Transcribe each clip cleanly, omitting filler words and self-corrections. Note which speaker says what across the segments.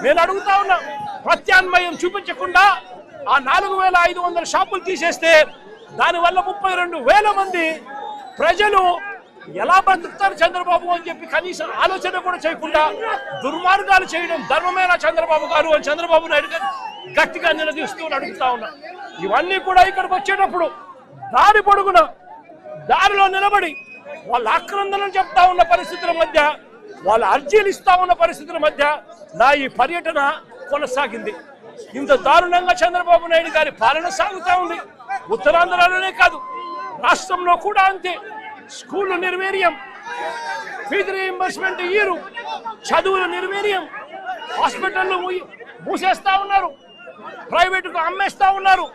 Speaker 1: నేను అడుగుతా ఉన్నా, ప్రత్యామ్నాయం చూపించకుండా ఆ 4500 షాపులు తీసేస్తే దానివల్ల 32,000 మంది ప్రజలు ఎలా బతుకుతారు చంద్రబాబు అని చెప్పి కనీసం ఆలోచన కూడా చేయకుండా దుర్మార్గాలు చేయడం ధర్మమేనా చంద్రబాబు గారు అని చంద్రబాబు నాయుడు గారు గట్టిగా నిలదీస్తూ అడుగుతా ఉన్నా. ఇవన్నీ కూడా ఇక్కడికి వచ్చేటప్పుడు దారి పొడుగున దారిలో నిలబడి వాళ్ళ ఆక్రందనలు చెప్తా ఉన్న పరిస్థితుల మధ్య, వాళ్ళ అర్జీలు ఇస్తా ఉన్న పరిస్థితుల మధ్య నా ఈ పర్యటన కొనసాగింది. ఇంత దారుణంగా చంద్రబాబు నాయుడు గారి పాలన సాగుతా ఉంది. ఉత్తరాంధ్రలోనే కాదు, రాష్ట్రంలో కూడా అంతే. స్కూళ్ళు నిర్వీర్యం, ఫీజు రీయింబర్స్మెంట్ ఇయ్యరు, చదువులు నిర్వీర్యం, హాస్పిటళ్ళు మూసేస్తా ఉన్నారు, ప్రైవేటుకు అమ్మేస్తా ఉన్నారు,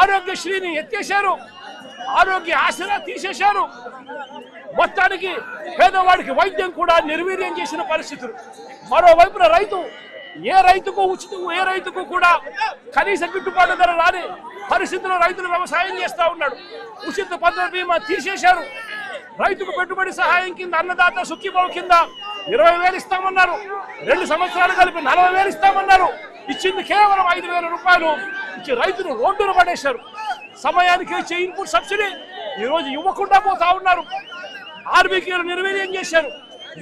Speaker 1: ఆరోగ్యశ్రీని ఎత్తేశారు, ఆరోగ్య ఆసరా తీసేశారు. మొత్తానికి పేదవాడికి వైద్యం కూడా నిర్వీర్యం చేసిన పరిస్థితులు. మరోవైపున ఏ రైతుకు కూడా కనీస గిట్టుబాటు ధర రాని పరిస్థితుల్లో రైతులు వ్యవసాయం చేస్తా ఉన్నాడు. ఉచిత పంటల బీమా తీసేశారు. రైతుకు పెట్టుబడి సహాయం కింద అన్నదాత సుఖీభావ కింద 20,000 ఇస్తామన్నారు. 2 సంవత్సరాలు కలిపి 40,000 ఇస్తామన్నారు. ఇచ్చింది కేవలం 5,000 రూపాయలు ఇచ్చి రైతులు రోడ్డును పడేశారు. సమయానికి ఇచ్చే ఇన్పుట్ సబ్సిడీ ఈరోజు ఇవ్వకుండా పోతా ఉన్నారు. ఆర్బీకేలు నిర్వీర్యం చేశారు.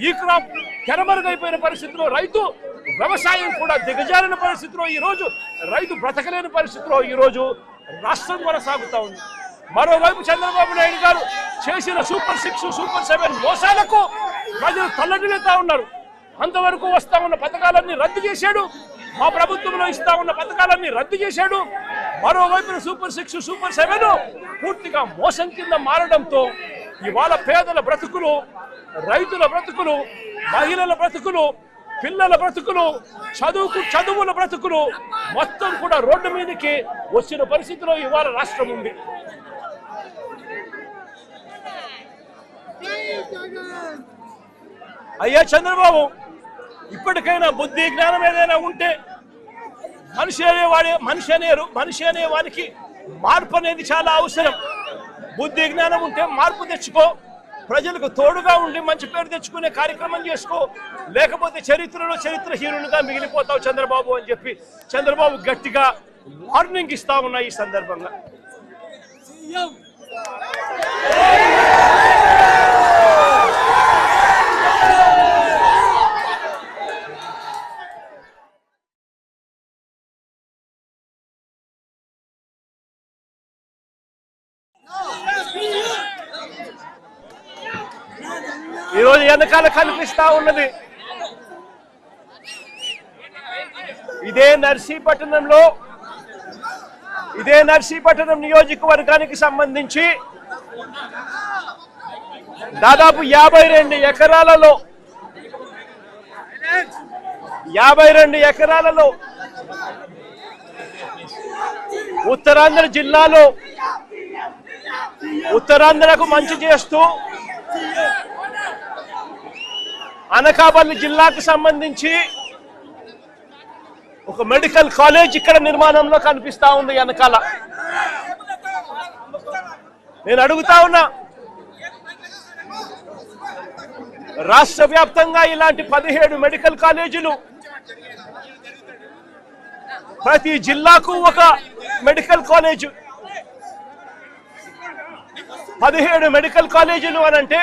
Speaker 1: ఈ క్రాప్ తెరమరుగైపోయిన పరిస్థితిలో రైతు వ్యవసాయం కూడా దిగజారిన పరిస్థితిలో ఈరోజు రైతు బ్రతకలేని పరిస్థితిలో ఈరోజు రాష్ట్రం కొనసాగుతా ఉంది. మరోవైపు చంద్రబాబు నాయుడు గారు చేసిన సూపర్ 6, సూపర్ 7 మోసాలకు ప్రజలు తల్లడిల్లుతా ఉన్నారు. అంతవరకు వస్తా ఉన్న పథకాలన్నీ రద్దు చేశాడు. మా ప్రభుత్వంలో ఇస్తా ఉన్న పథకాలన్నీ రద్దు చేశాడు. మరోవైపున సూపర్ 6, సూపర్ 7 పూర్తిగా మోసం కింద మారడంతో ఇవాళ పేదల బ్రతుకులు, రైతుల బ్రతుకులు, మహిళల బ్రతుకులు, పిల్లల బ్రతుకులు, చదువుల బ్రతుకులు మొత్తం కూడా రోడ్డు మీదకి వచ్చిన పరిస్థితిలో ఇవాళ రాష్ట్రం ఉంది. అయ్యా చంద్రబాబు, ఇప్పటికైనా బుద్ధి జ్ఞానం ఏదైనా ఉంటే మనిషి అనే వారికి మార్పు అనేది చాలా అవసరం. బుద్ధి జ్ఞానం ఉంటే మార్పు తెచ్చుకో, ప్రజలకు తోడుగా ఉండి మంచి పేరు తెచ్చుకునే కార్యక్రమం చేసుకో, లేకపోతే చరిత్రహీనులుగా మిగిలిపోతావు చంద్రబాబు అని చెప్పి చంద్రబాబు గట్టిగా వార్నింగ్ ఇస్తా ఉన్నా. ఈ సందర్భంగా ఈరోజు వెనకాల కనిపిస్తా ఉన్నది ఇదే నర్సీపట్నం నియోజకవర్గానికి సంబంధించి దాదాపు 52 ఎకరాలలో ఉత్తరాంధ్ర జిల్లాలో ఉత్తరాంధ్రకు మంచి చేస్తూ అనకాపల్లి జిల్లాకు సంబంధించి ఒక మెడికల్ కాలేజ్ ఇక్కడ నిర్మాణంలో కనిపిస్తా ఉంది వెనకాల. నేను అడుగుతా ఉన్నా, రాష్ట్ర వ్యాప్తంగా ఇలాంటి 17 మెడికల్ కాలేజీలు, ప్రతి జిల్లాకు ఒక మెడికల్ కాలేజ్, 17 మెడికల్ కాలేజీలు అనంటే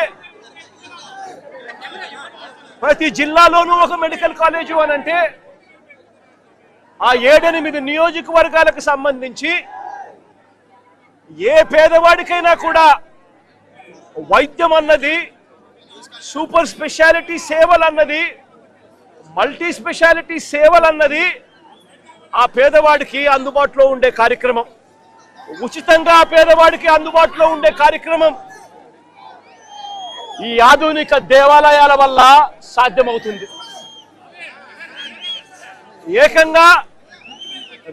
Speaker 1: ప్రతి జిల్లాలోనూ ఒక మెడికల్ కాలేజు అనంటే ఆ 7-8 నియోజకవర్గాలకు సంబంధించి ఏ పేదవాడికైనా కూడా వైద్యం అన్నది, సూపర్ స్పెషాలిటీ సేవలు అన్నది, మల్టీ స్పెషాలిటీ సేవలు అన్నది ఆ పేదవాడికి అందుబాటులో ఉండే కార్యక్రమం, ఉచితంగా ఆ పేదవాడికి అందుబాటులో ఉండే కార్యక్రమం ఈ ఆధునిక దేవాలయాల వల్ల సాధ్యమవుతుంది. ఏకంగా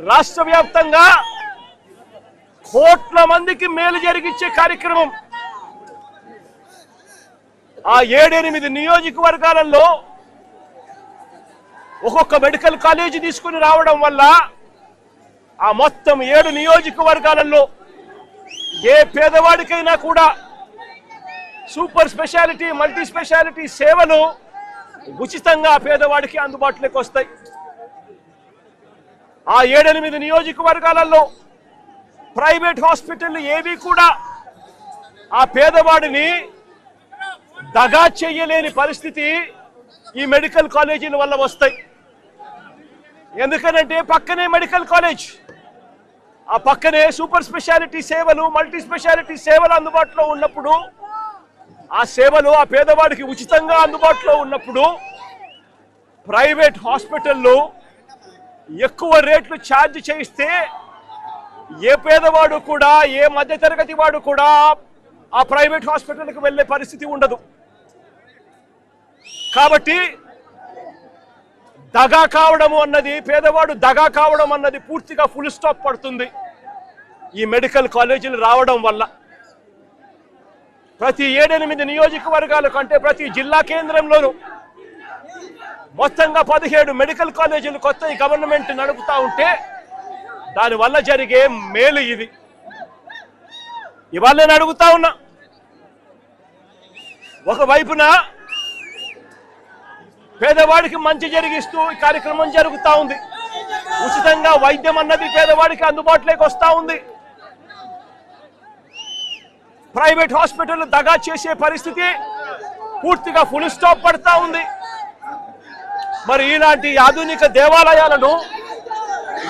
Speaker 1: రాష్ట్ర వ్యాప్తంగా కోట్ల మందికి మేలు జరిగించే కార్యక్రమం ఆ 7-8 నియోజకవర్గాలలో ఒక్కొక్క మెడికల్ కాలేజీ తీసుకుని రావడం వల్ల ఆ మొత్తం 7 నియోజకవర్గాలలో ఏ పేదవాడికైనా కూడా సూపర్ స్పెషాలిటీ, మల్టీ స్పెషాలిటీ సేవలు ఉచితంగా పేదవాడికి అందుబాటులోకి వస్తాయి. ఆ 7-8 నియోజకవర్గాలలో ప్రైవేట్ హాస్పిటల్ ఏవి కూడా ఆ పేదవాడిని దగా చెయ్యలేని పరిస్థితి ఈ మెడికల్ కాలేజీల వల్ల వస్తాయి. ఎందుకనంటే పక్కనే మెడికల్ కాలేజ్, ఆ పక్కనే సూపర్ స్పెషాలిటీ సేవలు, మల్టీ స్పెషాలిటీ సేవలు అందుబాటులో ఉన్నప్పుడు, ఆ సేవలు ఆ పేదవాడికి ఉచితంగా అందుబాటులో ఉన్నప్పుడు ప్రైవేట్ హాస్పిటల్లో ఎక్కువ రేట్లు ఛార్జ్ చేయిస్తే ఏ పేదవాడు కూడా, ఏ మధ్యతరగతి వాడు కూడా ఆ ప్రైవేట్ హాస్పిటల్కి వెళ్ళే పరిస్థితి ఉండదు. కాబట్టి దగా కావడం అన్నది, పేదవాడు దగా కావడం అన్నది పూర్తిగా ఫుల్ స్టాప్ పడుతుంది ఈ మెడికల్ కాలేజీలు రావడం వల్ల. ప్రతి 7-8 నియోజకవర్గాల కంటే ప్రతి జిల్లా కేంద్రంలోనూ మొత్తంగా 17 మెడికల్ కాలేజీలు కొత్త ఈ గవర్నమెంట్ నడుపుతా ఉంటే దానివల్ల జరిగే మేలు ఇది. ఇవాళ నేను అడుగుతా ఉన్నా, ఒకవైపున పేదవాడికి మంచి జరిగిస్తూ ఈ కార్యక్రమం జరుగుతూ ఉంది, ఉచితంగా వైద్యం అన్నది పేదవాడికి అందుబాటులోకి వస్తూ ఉంది. ప్రైవేట్ హాస్పిటల్ దగా చేసే పరిస్థితి పూర్తిగా ఫుల్ స్టాప్ పడతా ఉంది. మరి ఇలాంటి ఆధునిక దేవాలయాలను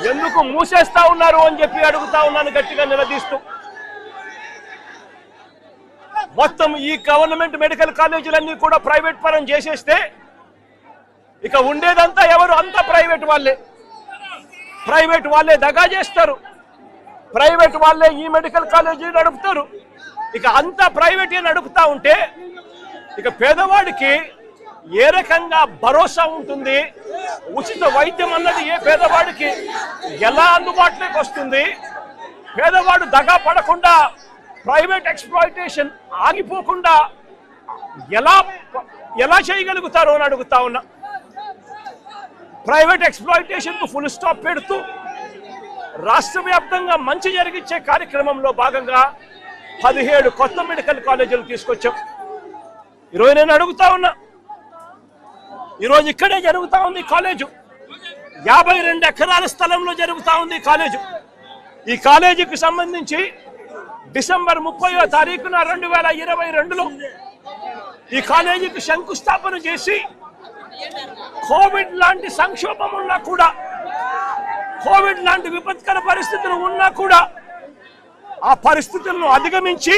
Speaker 1: ఎందుకు మూసేస్తా ఉన్నారు అని చెప్పి అడుగుతా ఉన్నాను గట్టిగా నిలదీస్తూ. మొత్తం ఈ గవర్నమెంట్ మెడికల్ కాలేజీలన్నీ కూడా ప్రైవేట్ పరం చేసేస్తే ఇక ఉండేదంతా ఎవరు? అంతా ప్రైవేట్ వాళ్ళే. ప్రైవేట్ వాళ్ళే దగా చేస్తారు, ప్రైవేట్ వాళ్ళే ఈ మెడికల్ కాలేజీ నడుపుతారు. ఇక అంతా ప్రైవేటే నడుపుతా ఉంటే ఇక పేదవాడికి ఏ రకంగా భరోసా ఉంటుంది? ఉచిత వైద్యం అన్నది ఏ పేదవాడికి ఎలా అందుబాటులోకి వస్తుంది? పేదవాడు దగా పడకుండా, ప్రైవేట్ ఎక్స్‌ప్లాయిటేషన్ ఆగిపోకుండా ఎలా చేయగలుగుతారో అని అడుగుతా ఉన్నా. ప్రైవేట్ ఎక్స్‌ప్లాయిటేషన్కు ఫుల్ స్టాప్ పెడుతూ రాష్ట్ర వ్యాప్తంగా మంచి జరిగించే కార్యక్రమంలో భాగంగా 17 కొత్త మెడికల్ కాలేజీలు తీసుకొచ్చాం. ఈరోజు నేను అడుగుతా ఉన్నా, ఈరోజు ఇక్కడే జరుగుతూ ఉంది కాలేజు, 52 ఎకరాల స్థలంలో జరుగుతూ ఉంది కాలేజు. ఈ కాలేజీకి సంబంధించి డిసెంబర్ 30వ తారీఖున 2022లో ఈ కాలేజీకి శంకుస్థాపన చేసి, కోవిడ్ లాంటి సంక్షోభం ఉన్నా కూడా, కోవిడ్ లాంటి విపత్కర పరిస్థితులు ఉన్నా కూడా ఆ పరిస్థితులను అధిగమించి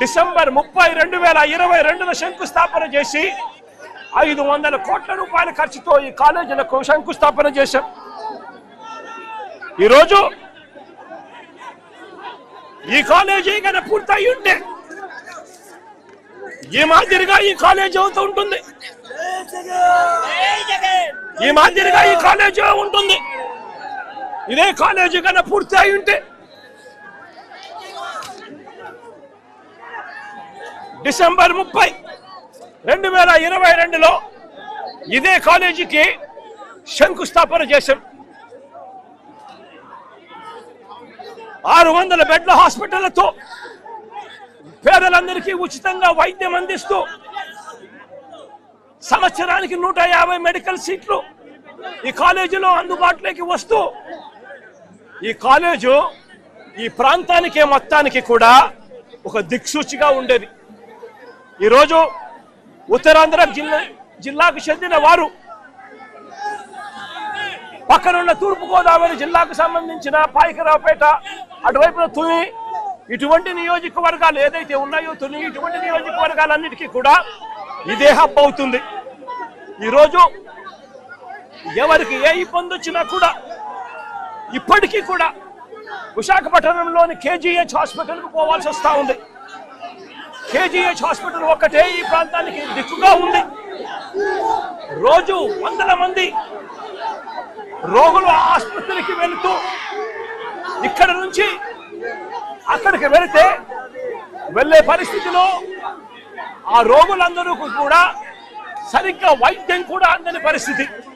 Speaker 1: డిసెంబర్ 30, 2022లో శంకుస్థాపన చేసి 500 కోట్ల రూపాయల ఖర్చుతో ఈ కాలేజీలకు శంకుస్థాపన చేశాం. ఈరోజు ఈ కాలేజీ కన్నా పూర్తయి ఉంటే ఈ మాదిరిగా ఈ కాలేజీ అవుతూ ఉంటుంది, ఈ మాదిరిగా ఈ కాలేజీ ఉంటుంది. ఇదే కాలేజీ కన్నా పూర్తి అయి ఉంటే డిసెంబర్ 30, 2022లో ఇదే కాలేజీకి శంకుస్థాపన చేశాం. 600 బెడ్ల హాస్పిటళ్లతో పేదలందరికీ ఉచితంగా వైద్యం అందిస్తూ, సంవత్సరానికి 150 మెడికల్ సీట్లు ఈ కాలేజీలో అందుబాటులోకి వస్తూ, ఈ కాలేజు ఈ ప్రాంతానికి మొత్తానికి కూడా ఒక దిక్సూచిగా ఉండేది. ఈరోజు ఉత్తరాంధ్ర జిల్లాకు చెందిన వారు, పక్కనున్న తూర్పుగోదావరి జిల్లాకు సంబంధించిన పాయకరావుపేట, అటువైపున తుని, ఇటువంటి నియోజకవర్గాలు ఏదైతే ఉన్నాయో తుని, ఇటువంటి నియోజకవర్గాలన్నిటికీ కూడా ఇదే హబ్ అవుతుంది. ఈరోజు ఎవరికి ఏ ఇబ్బంది వచ్చినా కూడా ఇప్పటికీ కూడా విశాఖపట్నంలోని కేజీహెచ్ హాస్పిటల్కు పోవాల్సి వస్తూ ఉంది. కేజీహెచ్ హాస్పిటల్ ఒక్కటే ఈ ప్రాంతానికి దిక్కుగా ఉంది. రోజు వందల మంది రోగులు ఆసుపత్రికి వెళుతూ ఇక్కడ నుంచి అక్కడికి వెళితే వెళ్ళే పరిస్థితిలో ఆ రోగులందరూ కూడా సరిగ్గా వైద్యం కూడా అందని పరిస్థితి.